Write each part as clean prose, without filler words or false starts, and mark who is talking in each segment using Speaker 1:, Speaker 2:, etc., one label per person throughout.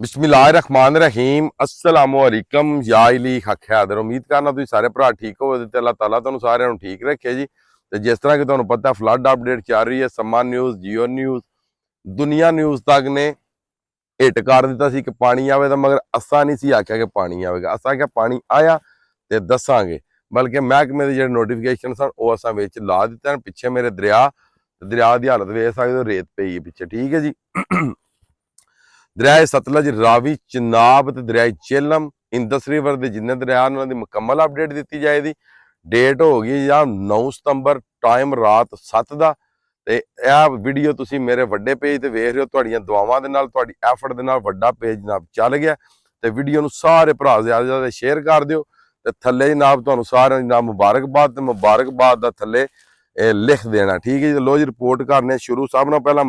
Speaker 1: बिस्मिल्लाहिर्रहमानिर्रहीम अस्सलामुअलैकुम या इली हक हैदर। उम्मीद करना तुम सारे भरा ठीक हो ते अल्लाह ताला तुहानू सारिਆਂ ਨੂੰ ठीक रखे जी। तो जिस तरह कि तुहानू पता फ्लड अपडेट चल रही है, समा न्यूज़, जियो न्यूज़, दुनिया न्यूज़ तक ने हिट कर दिता सी कि पानी आवेगा, मगर असा नहीं सी आख्या कि पानी आवेगा। असा क्या पानी आया तो दसांगे, बल्कि महकमे के जो नोटिफिकेशन सन वो असा विच ला दिते। पिछे मेरे दरिया की हालत वेख सकते हो, रेत पई है पिछे, ठीक है जी। दरिया सतलज, रावी, चिनाब ते दरिया झेलम, इंदस रिवर के जिन्ने दरिया उन्होंने दी मुकम्मल अपडेट दी जाएगी। डेट हो गई या 9 सितंबर, टाइम रात 7 का। ते यह वीडियो तुसी मेरे वड्डे पेज ते वेख रहे हो, तुहाड़ियां दुआवां दे नाल, तुहाड़ी एफर्ट दे नाल वड्डा पेज जनाब चल गया। ते वीडियो नू सारे भरा ज़्यादा ज़्यादा शेयर कर दिओ। ते थल्ले जनाब तुहानू सारे जनाब मुबारकबाद, ते मुबारकबाद दा थल्ले लिख देना, ठीक है जी। लो जी रिपोर्ट करने शुरू। सब नाल पहला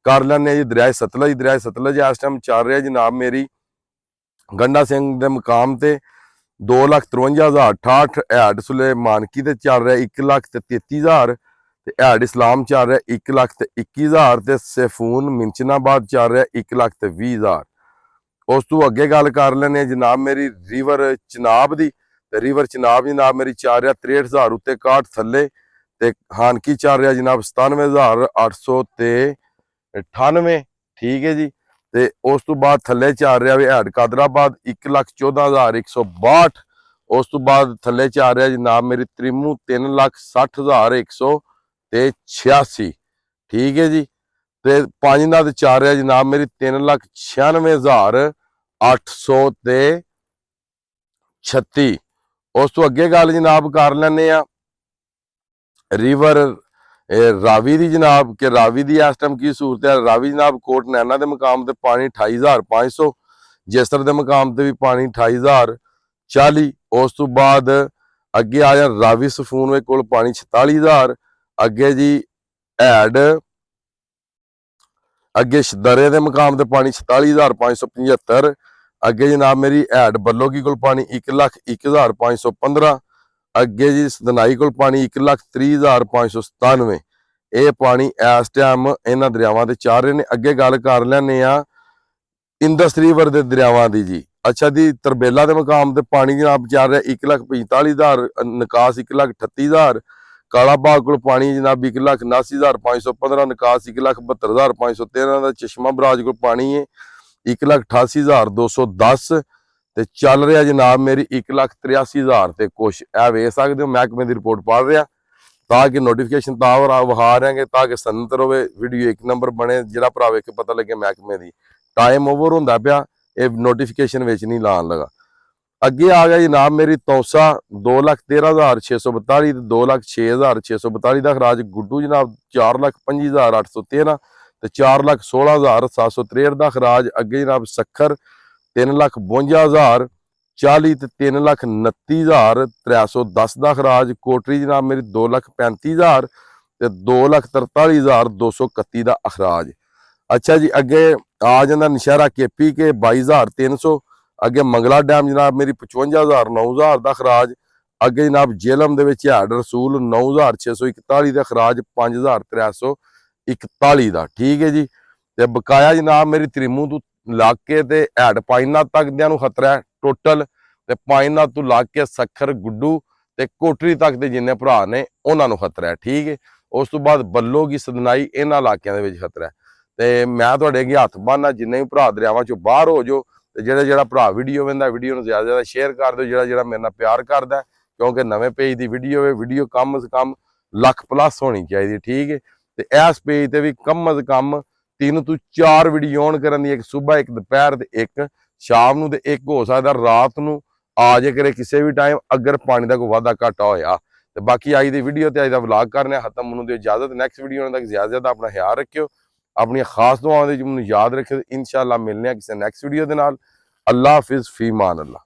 Speaker 1: कर लैने जी दरिया सतलज। दरिया सतलज इस टाइम चल रहा जनाब मेरी गंडा सिंह के मुकाम से 2,53,068 हैड सुले मानकी ते चल रहा 1,33,000। हैड इस्लाम चल रहा 1,21,000 ते सैफून मिंचनाबाद चल रहा 1,20,000। उस तू अगे गल कर लेने जनाब मेरी रिवर चिनाब की। रिवर चिनाब जनाब मेरी चल रहा 63,000 उत्ते 61 थले। ते हानकी चल रहा जनाब 97,898, ठीक है जी। ते उस तो बाद थले चल रहा हैड कादराबाद 1,14,162। उस तो बाद थले चल रहा जनाब मेरी त्रिमू 3,60,186, ठीक है जी। ते पांचनाथ चल रहा जनाब मेरी 3,96,836। उस तो अगे गल जनाब कर लेने रिवर रावी दी जनाब के रावी दी इस टाइम की सूरत है। रावी जनाब कोट नैना के मुकाम से पानी 28,500, जैसर के मुकाम से भी पानी 28,040। उस तो बाद अगे आया रावी सफून को पानी 46,000। अगे जी हैड अगे दरे के मुकाम से पानी 46,575। अगे जनाब मेरी हैड बल्लोगी को पानी 1,01,515। अगे जी सदनाई को पानी 1,30,597। ये पानी इस टाइम इन्होंने दरियावां से चल रहे हैं। अगे गल कर लैने इंदस रिवर के दरियावां की जी। अच्छा जी, तरबेला के मुकाम से पानी जनाब चल रहा 1,45,000, निकास 1,38,000। कालाबाग को पानी जनाब 1,79,515, निकास 1,72,513। चश्मा बराज को पानी है 1,88,210। ते चल रहा जनाब मेरी 1,83,000 ते कुछ। ए वेख सकते हो, महकमे की रिपोर्ट पढ़ रहा ताकि नोटिफिकेशन विखा रहे हैं ताकि सनत रहे, वीडियो एक नंबर बने, जो भरा वेख पता लगे महकमे की। टाइम ओवर होंदा पिया, ये नोटिफिकेशन नहीं लान लगा। अगे आ गया जनाब मेरी तौसा 2,13,642, 2,06,642 का खराज। गुड्डू जनाब 4,25,813 ते 4,16,763 का खराज। अगे जनाब सखर 3,52,040 ते 3,29,310 का खराज। कोटरी जनाब मेरी 2,35,000 ते 2,43,231 का अखराज। अच्छा जी, अगे आ जाता नशहरा केपी के 22,300। अगे मंगला डैम जनाब मेरी 55,000 9,000 का खराज। अगे जनाब जेलम के हैड रसूल 9,641 का खराज, 5,341 का, ठीक है जी। ते बकाया जनाब मेरी त्रिमू तू लग के ते हैड पाइना तक दियां खतरा है टोटल। ते पाइना तू लग के सखर गुड्डू ते कोटरी तक के जिन्ने भरा ने उन्होंने खतरा है, ठीक है। उस तो बाद बल्लो की सदनाई इन्होंने इलाकों के खतरा है। तो मैं तुहाडे अगे हथ बन्नना, जिन्ने भी भरा दरियावां चों बाहर हो जाओ। तो ਜਿਹੜਾ भरा वीडियो वेंदा वीडियो ਨੂੰ ज़्यादा ज़्यादा शेयर कर दो। ਜਿਹੜਾ मेरे नाल प्यार करदा, क्योंकि नवे पेज की वीडियो है, वीडियो कम से कम लख प्लस होनी चाहिए, ठीक है। तो इस पेज से भी कम से कम 3 ਤੋਂ 4 वीडियो ऑन करन दी, एक सुबह, एक दोपहर ते एक शाम नूं, ते एक हो सकदा रात नूं आ जाए करे किसी भी टाइम, अगर पानी का कोई वाधा घाटा होया। तो बाकी अज दी वीडियो ते अज दा व्लॉग करने खत्म। मैनूं दिओ इजाजत, नैक्सट वीडियो तक ज़्यादा ज़्यादा अपना ख्याल रखियो, अपनी खास दुआओं दे मैनूं याद रखियो। इंशाअल्लाह मिलने किसी नैक्सट वीडियो दे नाल। अल्लाह हाफिज़, फी मान अल्लाह।